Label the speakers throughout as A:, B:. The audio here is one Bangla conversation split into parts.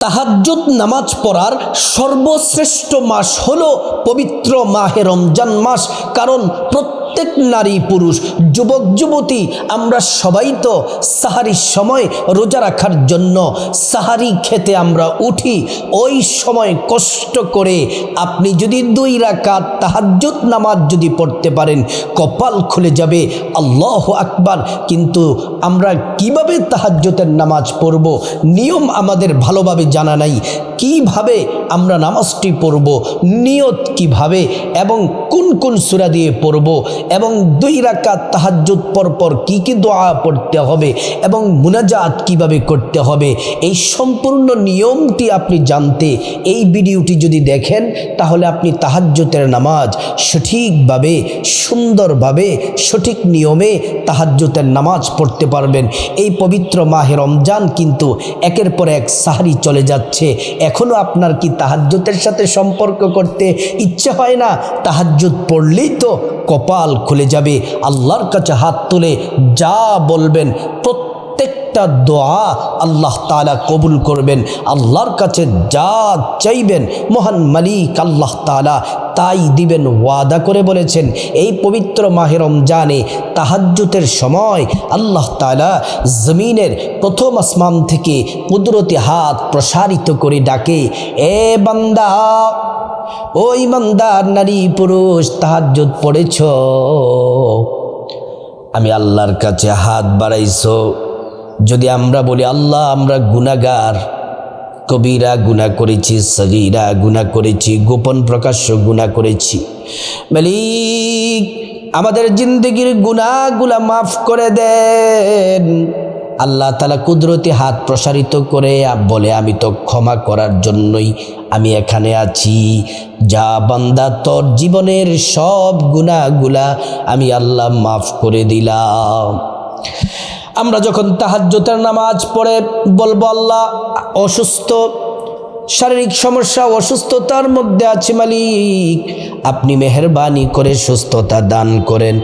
A: তাহাজ্জুদ নামাজ পড়ার সর্বশ্রেষ্ঠ মাস হলো পবিত্র মাহে রমজান মাস। কারণ প্রত্যেক নারী পুরুষ যুবক যুবতী আমরা সবাই তো সাহারির সময় রোজা রাখার জন্য সাহারি খেতে আমরা উঠি। ওই সময় কষ্ট করে আপনি যদি 2 রাকাত তাহাজ্জুদ নামাজ যদি পড়তে পারেন কপাল খুলে যাবে। আল্লাহু আকবার। কিন্তু আমরা কিভাবে তাহাজ্জুদের নামাজ পড়ব নিয়ম আমাদের ভালোভাবে জানা নাই। কিভাবে আমরা নামাজটি পড়ব, নিয়ত কিভাবে এবং কোন কোন সূরা দিয়ে পড়ব এবং 2 রাকাত তাহাজ্জুদ পরপর কি কি দোয়া পড়তে হবে এবং মুনাজাত কিভাবে করতে হবে, এই সম্পূর্ণ নিয়মটি আপনি জানতে এই ভিডিওটি যদি দেখেন তাহলে আপনি তাহাজ্জুদের নামাজ সঠিকভাবে সুন্দরভাবে সঠিক নিয়মে তাহাজ্জুদের নামাজ পড়তে পারবেন। এই পবিত্র মাহে রমজান কিন্তু একের পর এক সাহরি চলে যাচ্ছে। এখনো আপনার কি তাহাজ্জুদের সাথে সম্পর্ক করতে ইচ্ছে হয় না? তাহাজ্জুদ পড়লেই তো কপাল খুলে যাবে। আল্লাহর কাছে হাত তুলে যা বলবেন প্রত্যেকটা দোয়া আল্লাহ তাআলা কবুল করবেন। আল্লাহর কাছে যা চাইবেন মহান মালিক আল্লাহ তাআলা তাই দিবেন, ওয়াদা করে বলেছেন। এই পবিত্র মাহে রমজানে তাহাজ্জুদের সময় আল্লাহ তাআলা জমিনের প্রথম আসমান থেকে কুদরতি হাত প্রসারিত করে ডাকে, এ বান্দা, ও ইমানদার নারী পুরুষ তাহাজ্জুদ পড়েছ, আমি আল্লাহর কাছে হাত বাড়াইছো। যদি আমরা বলি আল্লাহ আমরা গুনাহগার, কবিরা গুনাহ করেছি, সগীরা গুনাহ করেছি, গোপন প্রকাশ্য গুনাহ করেছি, মালিক আমাদের জিন্দগির গুনাহগুলা মাফ করে দেন। আল্লাহ তাআলা কুদরতি হাত প্রসারিত করে বলে, আমি তো ক্ষমা করার জন্যই আমি এখানে আছি। যা বান্দা তোর জীবনের সব গুনাহগুলা আমি আল্লাহ মাফ করে দিলাম। আমরা যখন তাহাজ্জুদের নামাজ পড়ে বলবো আল্লাহ অসুস্থ, শারীরিক সমস্যা, অসুস্থতার মধ্যে আছি, মালিক আপনি মেহেরবানি করে সুস্থতা দান করেন।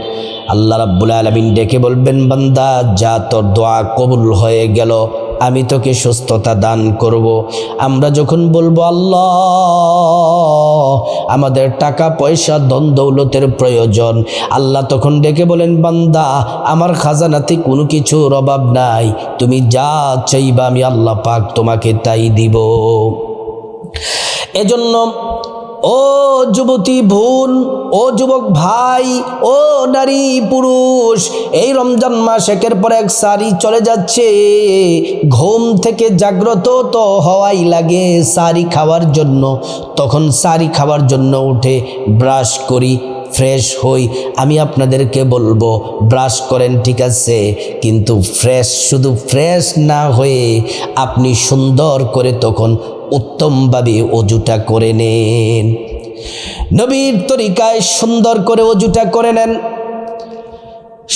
A: আল্লাহ রাব্বুল আলামিন ডেকে বলবেন, বান্দা যা তোর দোয়া কবুল হয়ে গেল, আমি তোকে সুস্থতা দান করব। আমরা যখন বলবো আল্লাহ আমাদের টাকা পয়সা ধন দৌলতের প্রয়োজন, আল্লাহ তখন ডেকে বলেন, বান্দা আমার খাজানাতে কোনো কিছুর অভাব নাই, তুমি যা চাইবা আমি আল্লাহ পাক তোমাকে তাই দিব। এজন্য ও যুবতী বোন, ও যুবক ভাই, ও নারী পুরুষ, এই রমজান মাস একের পর এক সারি চলে যাচ্ছে। ঘুম থেকে জাগ্রত তো হওয়াই লাগে সারি খাওয়ার জন্য। তখন সারি খাওয়ার জন্য উঠে ব্রাশ করি, ফ্রেশ হই। আমি আপনাদেরকে বলবো ব্রাশ করেন ঠিক আছে, কিন্তু শুধু ফ্রেশ না হয়ে আপনি সুন্দর করে তখন উত্তমভাবে অজুটা করে নেন। নবীর তরিকায় সুন্দর করে অজুটা করে নেন।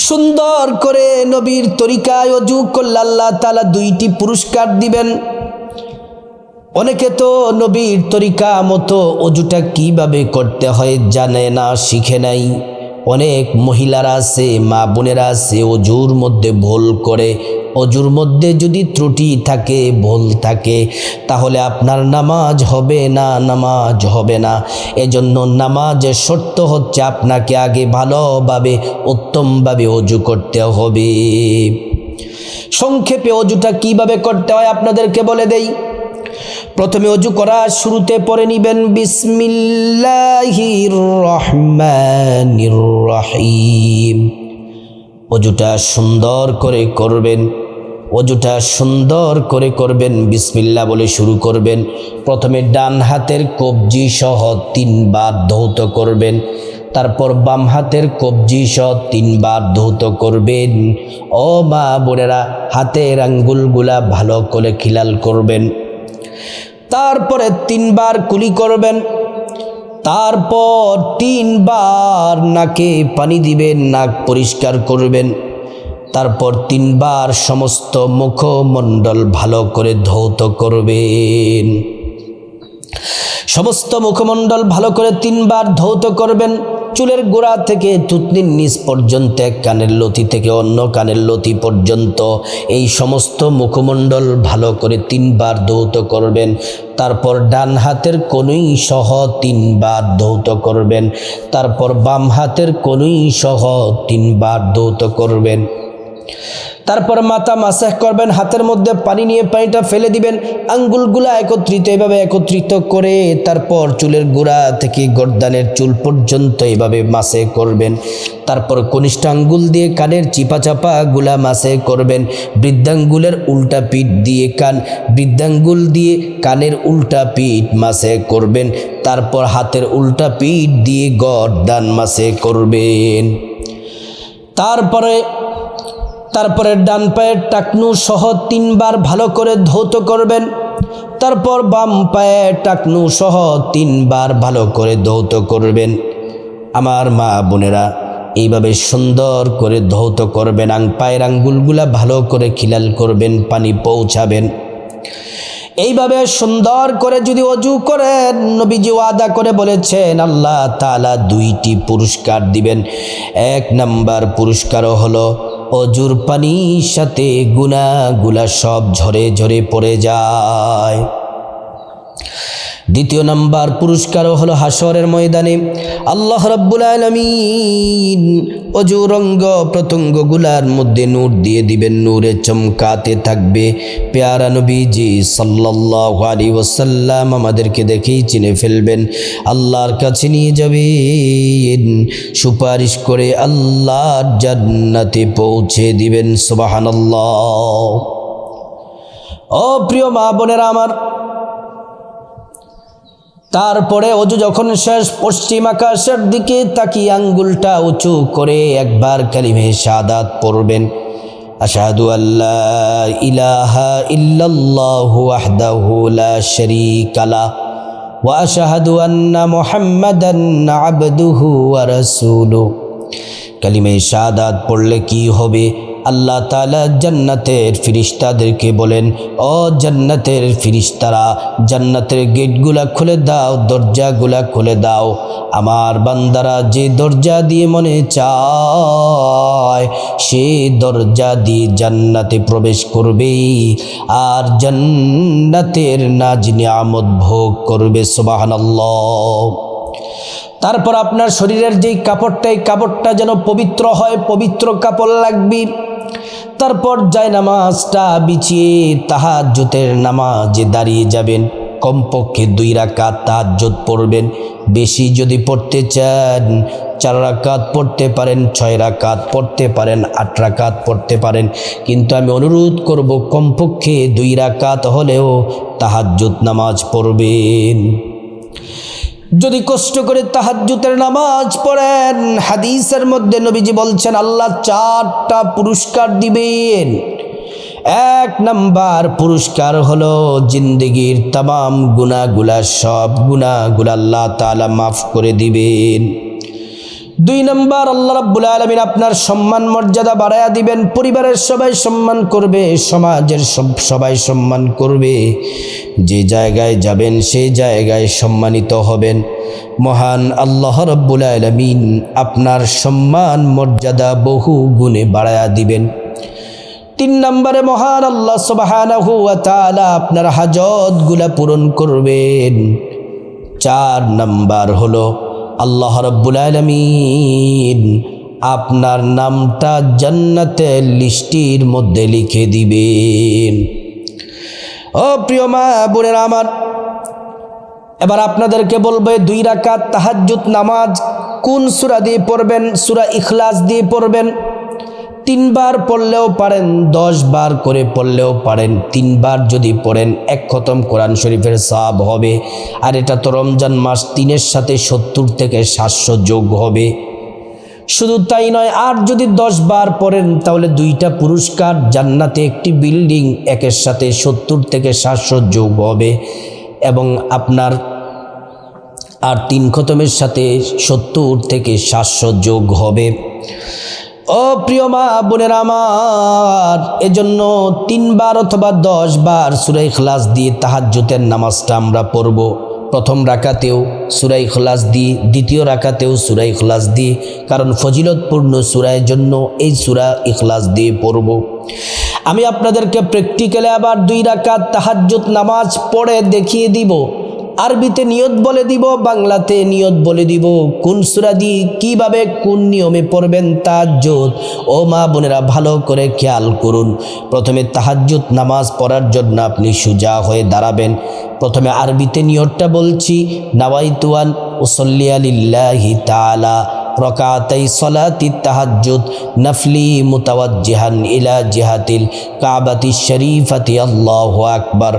A: সুন্দর করে নবীর তরিকায় অজু করলে আল্লাহ তাআলা 2টি পুরস্কার দিবেন। অনেকে তো নবীর তরিকা মতো অজুটা কিভাবে করতে হয় জানে না, শিখে নাই। অনেক মহিলারা আছে, মা বোনেরা আছে, অজুর মধ্যে ভুল করে। অজুর মধ্যে যদি ত্রুটি থাকে, ভুল থাকে, তাহলে আপনার নামাজ হবে না, নামাজ হবে না। এজন্য নামাজের শর্ত হচ্ছে আপনাকে আগে ভালোভাবে উত্তমভাবে অজু করতে হবে। সংক্ষেপে অজুটা কিভাবে করতে হয় আপনাদেরকে বলে দেই। প্রথমে অজু করা শুরুতে পড়ে নিবেন বিসমিল্লাহির রহমানির রহিম। অজুটা সুন্দর করে করবেন, অজুটা সুন্দর করে করবেন, বিসমিল্লাহ বলে শুরু করবেন। প্রথমে ডান হাতের কবজি সহ 3 বার ধৌত করবেন, তারপর বাম হাতের কবজি সহ 3 বার ধৌত করবেন। ও মা বোনেরা, হাতের আঙ্গুলগুলা ভালো করে খিলাল করবেন। তারপরে 3 বার কুলি করবেন, তারপর 3 বার নাকে পানি দিবেন, নাক পরিষ্কার করবেন। তারপর 3 বার সমস্ত মুখমণ্ডল ভালো করে ধৌত করবেন। সমস্ত মুখমণ্ডল ভালো করে 3 বার ধৌত করবেন। চুলের গোড়া থেকে থুতনির নিচ পর্যন্ত, এক কানের লতি থেকে অন্য কানের লতি পর্যন্ত এই সমস্ত মুখমণ্ডল ভালো করে 3 বার ধৌত করবেন। তারপর ডান হাতের কনুই সহ 3 বার ধৌত করবেন। তারপর বাম হাতের কনুই সহ 3 বার ধৌত করবেন। তারপর মাথা মাসাজ করবেন, হাতের মধ্যে পানি নিয়ে পানিটা ফেলে দিবেন, আঙ্গুলগুলা এভাবে একত্রিত করে তারপর চুলের গোড়া থেকে গর্দানের চুল পর্যন্ত এভাবে মাসে করবেন। তারপর কনিষ্ঠ আঙ্গুল দিয়ে কানের চিপা চাপা গুলা মাসে করবেন। বৃদ্ধাঙ্গুলের উল্টা পিঠ দিয়ে বৃদ্ধাঙ্গুল দিয়ে কানের উল্টা পিঠ মাসে করবেন। তারপর হাতের উল্টা পিঠ দিয়ে গর্দান মাসে করবেন। তারপরে ডান পায়ের টাকনু সহ 3 বার ভালো করে ধৌত করবেন। তারপর বাম পায়ের টাকনু সহ 3 বার ভালো করে ধৌত করবেন। আমার মা বোনেরা, এইভাবে সুন্দর করে ধৌত করবেন। পায়ের আঙ্গুলগুলা ভালো করে খিলাল করবেন, পানি পৌঁছাবেন। এইভাবে সুন্দর করে যদি অজু করেন, নবীজি ওয়াদা করে বলেছেন আল্লাহ তাআলা 2টি পুরস্কার দিবেন। 1 নাম্বার পুরস্কার হলো অজুর পানির সাথে গুনাহগুলা সব ঝরে ঝরে পড়ে যায়। 2 নাম্বার পুরস্কার হলো হাসরের ময়দানে আল্লাহ রাব্বুল আলামিন অজুর অঙ্গ প্রত্যঙ্গগুলার মধ্যে নূর দিয়ে দিবেন, নূরে চমকাতে থাকবে। পেয়ারা নবীজি সাল্লাল্লাহু আলাইহি ওয়াসাল্লাম আমাদেরকে দেখেই চিনে ফেলবেন, আল্লাহর কাছে নিয়ে যাবেন, সুপারিশ করে আল্লাহর জান্নাতে পৌঁছে দিবেন। সুবহানাল্লাহ। ও প্রিয় মা বোনেরা আমার, তারপরে অজু যখন শেষ, পশ্চিম আকাশের দিকে তাকিয়ে আঙ্গুলটা উঁচু করে একবার কালিমে শাহাদাত পড়বেন। আশহাদু আল্লা ইলাহা ইল্লাল্লাহু ওয়াহদাহু লা শারীকা লা ওয়া আশহাদু আন্না মুহাম্মাদান আবদুহু ওয়া রাসূলুহু। কালিমে শাহাদাত পড়লে কি হবে? আল্লাহ তাআলা জান্নাতের ফিরিস্তাদেরকে বলেন, ও জান্নাতের ফিরিস্তারা, জান্নাতের গেটগুলা খুলে দাও, দরজাগুলা খুলে দাও। আমার বান্দারা যে দরজা দিয়ে মনে চায় সেই দরজা দিয়ে জান্নাতে প্রবেশ করবে আর জান্নাতের নাজ নিয়ামত ভোগ করবে। সুবহানাল্লাহ। তারপর আপনার শরীরের যেই কাপড়টা, এই কাপড়টা যেন পবিত্র হয়, পবিত্র কাপড় লাগবে। তারপর জায়নামাজটা বিছিয়ে তাহাজ্জুদের নামাজে দাঁড়িয়ে যাবেন। কমপক্ষে 2 রাকাত তাহাজ্জুদ পড়বেন। বেশি যদি পড়তে চান 4 রাকাত পড়তে পারেন, 6 রাকাত পড়তে পারেন, 8 রাকাত পড়তে পারেন, কিন্তু আমি অনুরোধ করব কমপক্ষে 2 রাকাত হলেও তাহাজ্জুদ নামাজ পড়বেন। যদি কষ্ট করে তাহাজ্জুদের নামাজ পড়েন, হাদিসের মধ্যে নবীজি বলছেন আল্লাহ 4টা পুরস্কার দিবেন। 1 নাম্বার পুরস্কার হলো জিন্দেগির তামাম গুনাহগুলা, সব গুনাহগুলা আল্লাহ তাআলা মাফ করে দিবেন। 2 নাম্বার, আল্লাহ রাব্বুল আলামিন আপনার সম্মান মর্যাদা বাড়ায়া দিবেন। পরিবারের সবাই সম্মান করবে, সমাজের সবাই সম্মান করবে। যে জায়গায় যাবেন সেই জায়গায় সম্মানিত হবেন। মহান আল্লাহ রাব্বুল আলামিন আপনার সম্মান মর্যাদা বহু গুণে বাড়ায়া দিবেন। 3 নম্বরে মহান আল্লাহ সুবহানাহু ওয়া তাআলা আপনার হাজতগুলা পূরণ করবেন। 4 নাম্বার হলো আল্লাহ রাব্বুল আলামিন আপনার নামটা জান্নাতের লিস্টির মধ্যে লিখে দিবেন। ও প্রিয় মা বোনেরা আমার, এবার আপনাদেরকে বলবে 2 রাকাত তাহাজ্জুদ নামাজ কোন সূরা দিয়ে পড়বেন? সূরা ইখলাস দিয়ে পড়বেন। 3 বার পড়লেও পারেন, 10 বার করে পড়লেও পারেন। 3 বার যদি পড়েন 1 খতম কোরআন শরীফের সওয়াব হবে। আর এটা তো রমজান মাস, 3-এর সাথে 70 থেকে 700 যোগ হবে। শুধু তাই নয়, আর যদি 10 বার পড়েন তাহলে 2টা পুরস্কার, জান্নাতে একটি বিল্ডিং, একের সাথে 70 থেকে 700 যোগ হবে। এবং আপনার আর 3 খতমের সাথে 70 থেকে 700 যোগ হবে। ও প্রিয় মা বোনেরা আমার, এজন্য 3 বার অথবা 10 বার সূরা ইখলাস দিয়ে তাহাজ্জুদের নামাজটা আমরা পড়ব। প্রথম রাকাতেও সূরা ইখলাস দিয়ে, দ্বিতীয় রাকাতেও সূরা ইখলাস দিয়ে, কারণ ফজিলতপূর্ণ সূরার জন্য এই সূরা ইখলাস দিয়ে পড়ব। আমি আপনাদেরকে প্র্যাকটিক্যালে আবার 2 রাকাত তাহাজ্জুদ নামাজ পড়ে দেখিয়ে দিব। আরবিতে নিয়ত বলে দিব, বাংলাতে নিয়ত বলে দিব, কোন সূরা দিয়ে কীভাবে কোন নিয়মে পড়বেন তাহাজ্জুদ। ও মা বোনেরা ভালো করে খেয়াল করুন। প্রথমে তাহাজ্জুদ নামাজ পড়ার জন্য আপনি সোজা হয়ে দাঁড়াবেন। প্রথমে আরবিতে নিয়তটা বলছি, নাওয়াইতু আন উসাল্লিয়া লিল্লাহি তাআলা রকাতাই সলাতি তাহাজ্জুদ নফলি মুতাওয়াজ্জিহান ইলা জিহাতিল কাবাতি শরীফাতি আল্লাহু আকবার।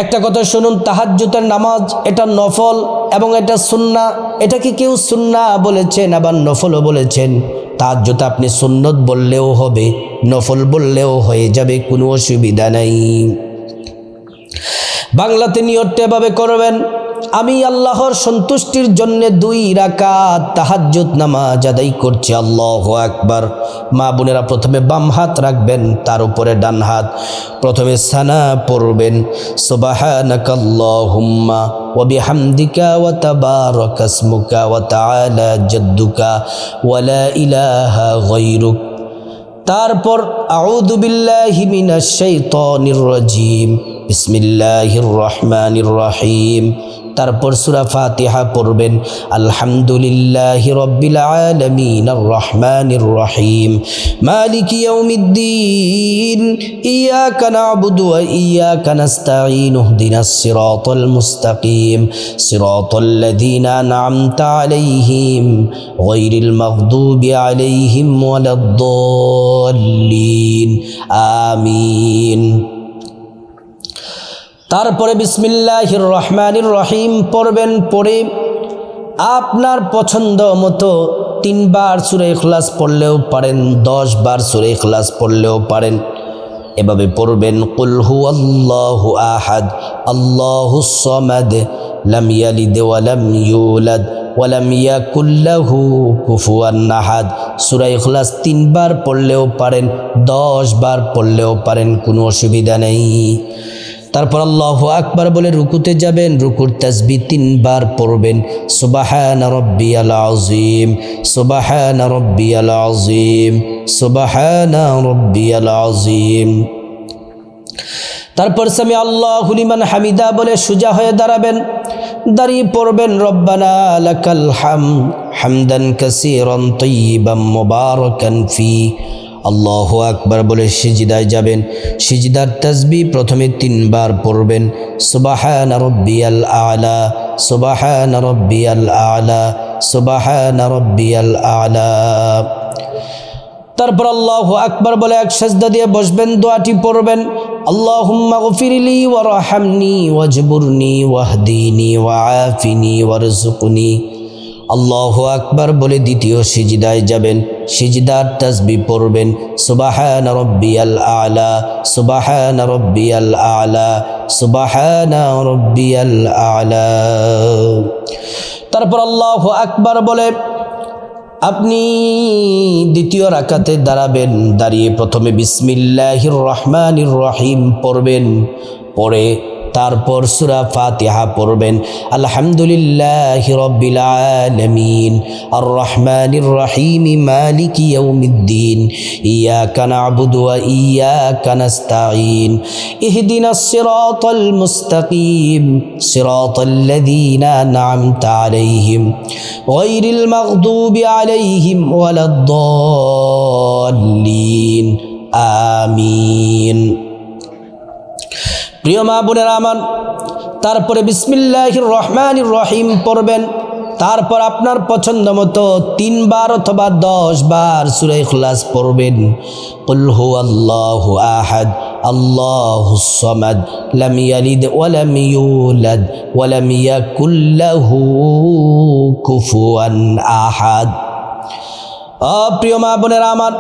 A: একটা কথা শুনুন, তাহাজ্জুদের নামাজ এটা নফল এবং এটা সুন্নাহ। এটা কি কেউ সুন্নাহ বলেছেন আবার নফলও বলেছেন? তাহাজ্জুদ আপনি সুন্নত বললেও হবে, নফল বললেও হয়ে যাবে, কোনো অসুবিধা নাই। বাংলাতে নিয়তটা এভাবে করবেন, আমি আল্লাহর সন্তুষ্টির জন্য 2 রাকাত তাহাজ্জুদ নামাজ আদায় করছি, আল্লাহু আকবার। মা বোনেরা প্রথমে বাম হাত রাখবেন, তার উপরে ডান হাত। প্রথমে সানা পড়বেন, সুবহানাকাল্লাহুম্মা ওয়া বিহামদিকা ওয়া তাবারাকা ইসমুকা ওয়া তাআলা জাদ্দুকা ওয়া লা ইলাহা গায়রুক। তারপর আউযু বিল্লাহি মিনাশ শাইতানির রাজিম, বিসমিল্লাহির রহমানির রহিম। তারপর সূরা ফাতিহা পড়বেন, আলহামদুলিল্লাহি রাব্বিল আলামিন আর রহমানির রহিম মালিকি ইয়াউমিদ্দিন ইয়াকা না'বুদু ওয়া ইয়াকা নাস্তাঈন ইহদিনাস সিরাতাল মুস্তাকিম সিরাতাল লাযীনা আন'আমতা আলাইহিম গায়রিল মাগদুবি আলাইহিম ওয়ালাদ-দাল্লিন আমিন। তারপরে বিসমিল্লাহির রহমানির রহিম পড়বেন। পড়ে আপনার পছন্দ মতো 3 বার সূরা ইখলাস পড়লেও পারেন, 10 বার সূরা ইখলাস পড়লেও পারেন। এভাবে পড়বেন, কুল হুয়াল্লাহু আহাদ আল্লাহুস সামাদ লাম ইয়ালিদ ওয়া লাম ইউলাদ ওয়া লাম ইয়াকুল লাহু কুফুয়ান আহাদ। সূরা ইখলাস 3 বার পড়লেও পারেন, 10 বার পড়লেও পারেন, কোনো অসুবিধা নেই। তারপর আল্লাহু আকবার বলে রুকুতে যাবেন, রুকুর তাসবিহ 3 বার পড়বেন, সুবহানা রাব্বিয়াল আযীম সুবহানা রাব্বিয়াল আযীম সুবহানা রাব্বিয়াল আযীম। তারপর সামি আল্লাহু লিমান হামিদা বলে সোজা হয়ে দাঁড়াবেন, দাঁড়িয়ে পড়বেন রব্বানা লাকাল হামদ হামদান কাসীরান তাইয়িবান মুবারাকান ফি। আল্লাহু আকবার বলে সিজদায় যাবেন, সিজদার তাসবিহ প্রথমে 3 বার পড়বেন, সুবহানা রাব্বিয়াল আ'লা সুবহানা রাব্বিয়াল আ'লা সুবহানা রাব্বিয়াল আ'লা। তারপর আল্লাহু আকবার বলে এক সিজদা দিয়ে বসবেন, দোয়াটি পড়বেন, আল্লাহুম্মা গফিরলি ওয়ারহামনি ওয়াজবুরনি ওয়াহদিনি ওয়াআফিনি ওয়ারযুকনি। আল্লাহু আকবার বলে দ্বিতীয় সিজদায় যাবেন, সিজদার তাসবিহ পড়বেন, সুবহানা রাব্বিয়াল আ'লা সুবহানা রাব্বিয়াল আ'লা সুবহানা রাব্বিয়াল আ'লা। তারপর আল্লাহু আকবার বলে আপনি দ্বিতীয় রাকাতে দাঁড়াবেন, দাঁড়িয়ে প্রথমে বিসমিল্লাহির রহমানির রহিম পড়বেন, পড়ে তারপর সূরা ফাতিহা পড়বেন, আলহামদুলিল্লাহি রাব্বিল আলামিন আর রহমানির রহিম মালিকি ইয়াউমিদ্দিন ইয়াকা না'বুদু ওয়া ইয়াকা নাস্তাঈন ইহদিনাস সিরাতাল মুস্তাকিম সিরাতাল লাযীনা আন'আমতা আলাইহিম গায়রিল মাগদুবি আলাইহিম ওয়ালাদ-দাল্লিন আমিন। প্রিয় মা বোনেরা আমার, তারপরে বিসমিল্লাহির রহমানির রহিম পড়বেন। তারপর আপনার পছন্দ মতো 3 বার অথবা 10 বার সূরা ইখলাস পড়বেন, কুল হুয়াল্লাহু আহাদ আল্লাহুস সামাদ লাম ইয়ালিদ ওয়া লাম ইউলাদ ওয়া লাম ইয়াকুল লাহু কুফুয়ান আহাদ। প্রিয় মা বোনেরা আমার,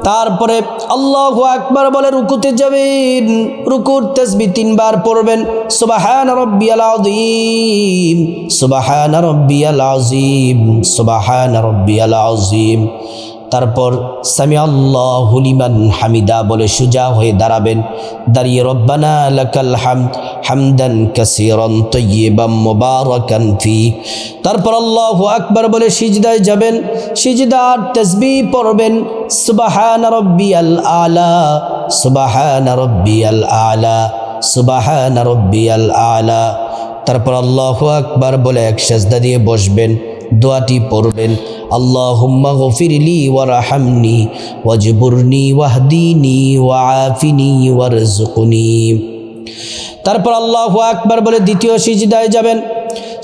A: তারপরে আল্লাহু আকবার বলে রুকুতে যাবেন, রুকুর তাসবিহ 3 বার পড়বেন, সুবহানা রাব্বিয়াল আযীম সুবহানা রাব্বিয়াল আযীম সুবহানা রাব্বিয়াল আযীম। তারপর সামি আল্লাহু লিমান হামিদা বলে সোজা হয়ে দাঁড়াবেন, দাঁড়িয়ে রব্বানা লাকাল হামদ হামদান কাসীরান তাইয়্যিবান মুবারাকান ফি। তারপর আল্লাহু আকবার বলে সিজদায় যাবেন, সিজদার তাসবিহ পড়বেন, সুবহান রাব্বিয়াল আলা সুবহান রাব্বিয়াল আলা সুবহান রাব্বিয়াল আলা। তারপর আল্লাহু আকবার বলে এক সিজদা দিয়ে বসবেন, দোয়াটি পড়বেন, আল্লাহুম্মা গফিরলি ওয়ারহামনি ওয়াজবুরনি ওয়াহদিনি ওয়াআফিনি ওয়ারযুকনি। তারপর আল্লাহু আকবার বলে দ্বিতীয় সিজদায় যাবেন,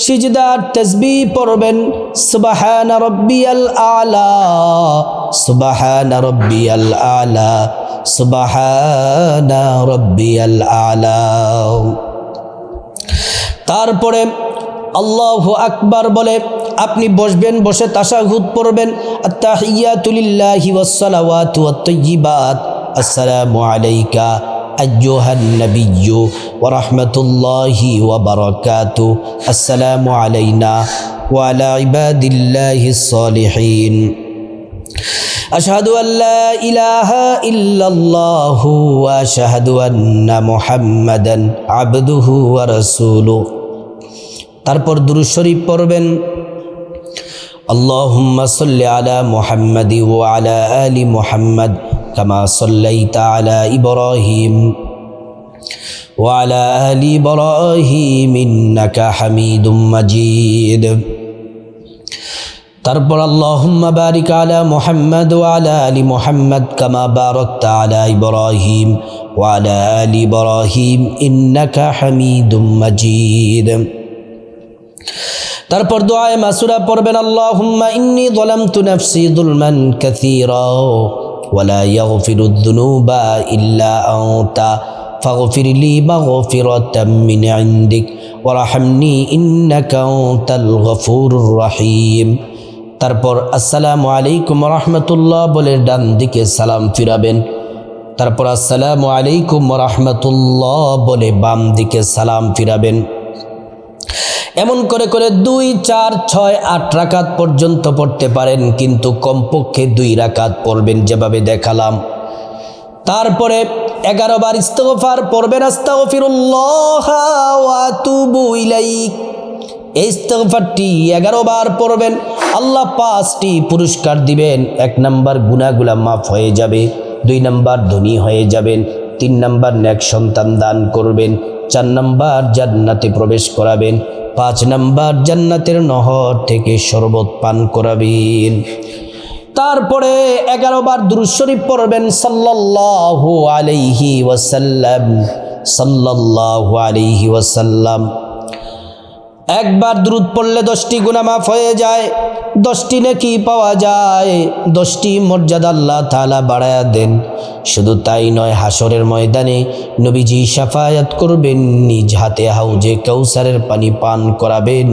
A: সিজদার তাসবিহ পড়বেন, সুবহান রাব্বিয়াল আলা সুবহান রাব্বিয়াল আলা সুবহান রাব্বিয়াল আলা। তারপরে আল্লাহু আকবার বলে আপনি বসবেন, বসে তাশাহুদ পড়বেন, আত্তাহিয়াতু লিল্লাহি ওয়াস সালাওয়াতু ওয়াত তাইয়্যিবাত, আসসালামু আলাইকা আইয়ুহান নাবিয়্যু ওয়া রাহমাতুল্লাহি ওয়া বারাকাতুহু, আসসালামু আলাইনা ওয়া আলা ইবাদিল্লাহিস সালিহিন, আশহাদু আল্লা ইলাহা ইল্লাল্লাহু ওয়া আশহাদু আন্না মুহাম্মাদান আবদুহু ওয়া রাসূলুহু। তারপর দুরূদ শরীফ পড়বেন, আল্লাহুম্মা সাল্লি আলা মুহাম্মাদি ওয়া আলা আলি মুহাম্মাদ কামা সাল্লাইতা আলা ইব্রাহিম ওয়া আলা আলি ইব্রাহিম ইন্নাকা হামিদুম মাজিদ। তারপর আল্লাহুম্মা বারিক আলা মুহাম্মাদ ওয়া আলা আলি মুহাম্মাদ কামা বারাকতা আলা ইব্রাহিম ওয়া আলা আলি ইব্রাহিম ইন্নাকা হামিদুম মাজিদ। তারপর দোয়ায়ে মাসুরা পড়বেন, আল্লাহুম্মা ইন্নী যালামতু নাফসি যুলমান কাসীরা ওয়া লা ইয়াগফিরুদ যুনুবা ইল্লা আনতা ফাগফিরলি মাগফিরাতাম মিন ইনদিক ওয়ারহামনি ইন্নাকা আনতাল গফুরুর রহিম। তারপর আসসালামু আলাইকুম ওয়া রাহমাতুল্লাহ বলে ডান দিকে সালাম ফিরাবেন, তারপর আসসালামু আলাইকুম ওয়া রাহমাতুল্লাহ বলে বাম দিকে সালাম ফিরাবেন। এমন করে করে 2, 4, 6, 8 রাকাত পর্যন্ত পড়তে পারেন, কিন্তু কমপক্ষে 2 রাকাত পড়বেন যেভাবে দেখালাম। তারপরে 11 বার ইস্তিগফার পড়বেন, আস্তাগফিরুল্লাহ ওয়া আতুবু ইলাইক। এই ইস্তিগফারটি 11 বার পড়বেন, আল্লাহ 5টি পুরস্কার দিবেন। 1 নাম্বার গুনাহগুলা মাফ হয়ে যাবে, 2 নাম্বার ধনী হয়ে যাবেন, 3 নাম্বার নেক সন্তান দান করবেন, 4 নাম্বার জান্নাতে প্রবেশ করাবেন, 5 নাম্বার জান্নাতের নহর থেকে শরবত পান করাবেন। তারপরে 11 বার দুরূদ শরীফ পড়বেন, সাল্লাল্লাহু আলাইহি ওয়াসাল্লাম সাল্লাল্লাহু আলাইহি ওয়াসাল্লাম। একবার দুরূদ পড়লে 10টি গুনাহ মাফ হয়ে যায়, 10টি নেকি পাওয়া যায়, 10টি মর্যাদা আল্লাহ তাআলা বাড়ায়া দেন। শুধু তাই নয়, হাসরের ময়দানে নবীজি শাফায়াত করবেন, নিজ হাতে হাউজে কাউসারের পানি পান করাবেন,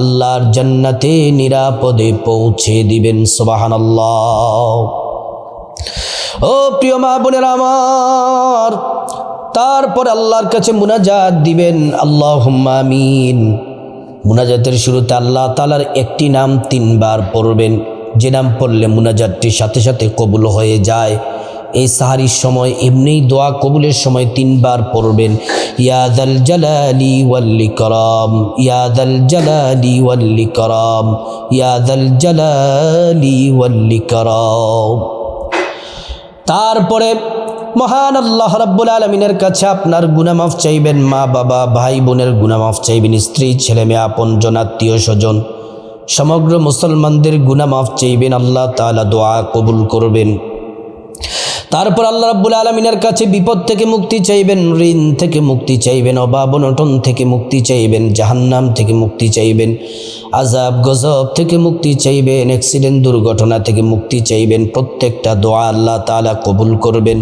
A: আল্লাহর জান্নাতে নিরাপদে পৌঁছে দিবেন। সুবহানাল্লাহ। ও প্রিয় মা বোনেরা আমার, তারপর আল্লাহর কাছে মুনাজাত দিবেন, আল্লাহুম্মা আমিন। মুনাজাতের শুরুতে আল্লাহ তাআলার একটি নাম 3 বার পড়বেন, যে নাম পড়লে মুনাজাতটি সাথে সাথে কবুল হয়ে যায়। এই সাহারির সময় এমনি দোয়া কবুলের সময় 3 বার পড়বেন, ইয়া যাল জালালি ওয়াল ইকরাম, ইয়া যাল জালালি ওয়াল ইকরাম, ইয়া যাল জালালি ওয়াল ইকরাম। তারপরে মহান আল্লাহ রাব্বুল আলামিনের কাছে আপনার গুনাহ মাফ চাইবেন, মা বাবা ভাই বোনের গুনাহ মাফ চাইবেন, স্ত্রী ছেলে মেয়ে আপনজন আত্মীয় স্বজন সমগ্র মুসলমানদের গুনাহ মাফ চাইবেন, আল্লাহ তাআলা দোয়া কবুল করবেন। তারপর আল্লাহ রাব্বুল আলামিনের কাছে বিপদ থেকে মুক্তি চাইবেন, ঋণ থেকে মুক্তি চাইবেন, অভাব অনটন থেকে মুক্তি চাইবেন, জাহান্নাম থেকে মুক্তি চাইবেন, আযাব গজব থেকে মুক্তি চাইবেন, অ্যাক্সিডেন্ট দুর্ঘটনা থেকে মুক্তি চাইবেন। প্রত্যেকটা দোয়া আল্লাহ তাআলা কবুল করবেন।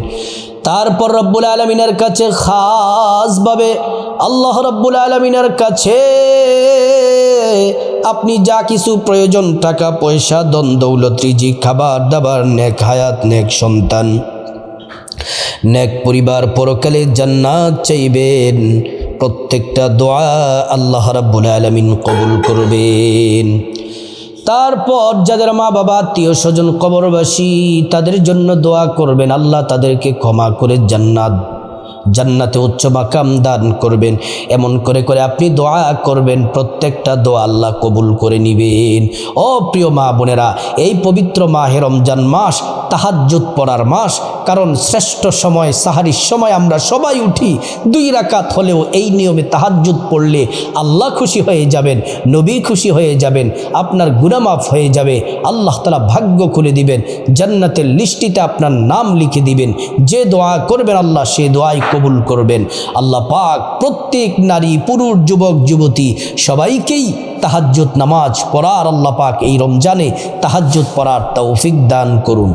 A: তারপর রব্বুল আলামিনের কাছে খাসভাবে আল্লাহ রব্বুল আলামিনের কাছে আপনি যা কিছু প্রয়োজন, টাকা পয়সা ধন দৌলত রিজিক খাবার দাবার নেক হায়াত নেক সন্তান নেক পরিবার পরকালে জান্নাত চাইবেন। প্রত্যেকটা দোয়া আল্লাহ রাব্বুল আলামিন কবুল করবেন। তারপর যাদের মা বাবা আত্মীয় স্বজন কবরবাসী তাদের জন্য দোয়া করবেন, আল্লাহ তাদেরকে ক্ষমা করে জান্নাতে উচ্চ মাকাম দান করবেন। এমন করে করে আপনি দোয়া করবেন, প্রত্যেকটা দোয়া আল্লাহ কবুল করে নিবেন। ও প্রিয় মা বোনেরা, এই পবিত্র মাহে রমজান মাস তাহাজ্জুদ পড়ার মাস। কারণ শ্রেষ্ঠ সময় সাহারির সময় আমরা সবাই উঠি, 2 রাকাত হলেও এই নিয়মে তাহাজ্জুদ পড়লে আল্লাহ খুশি হয়ে যাবেন, নবী খুশি হয়ে যাবেন, আপনার গুনাহ মাফ হয়ে যাবে, আল্লাহ তাআলা ভাগ্য খুলে দিবেন, জান্নাতের লিস্টিতে আপনার নাম লিখে দিবেন। যে দোয়া করবেন আল্লাহ সে দোয়াই কবুল করবেন। আল্লাহ পাক প্রত্যেক নারী পুরুষ যুবক যুবতী সবাইকেই তাহাজ্জুদ নামাজ পড়ার, আল্লাহ পাক এই রমজানে তাহাজ্জুদ পড়ার তৌফিক দান করুন।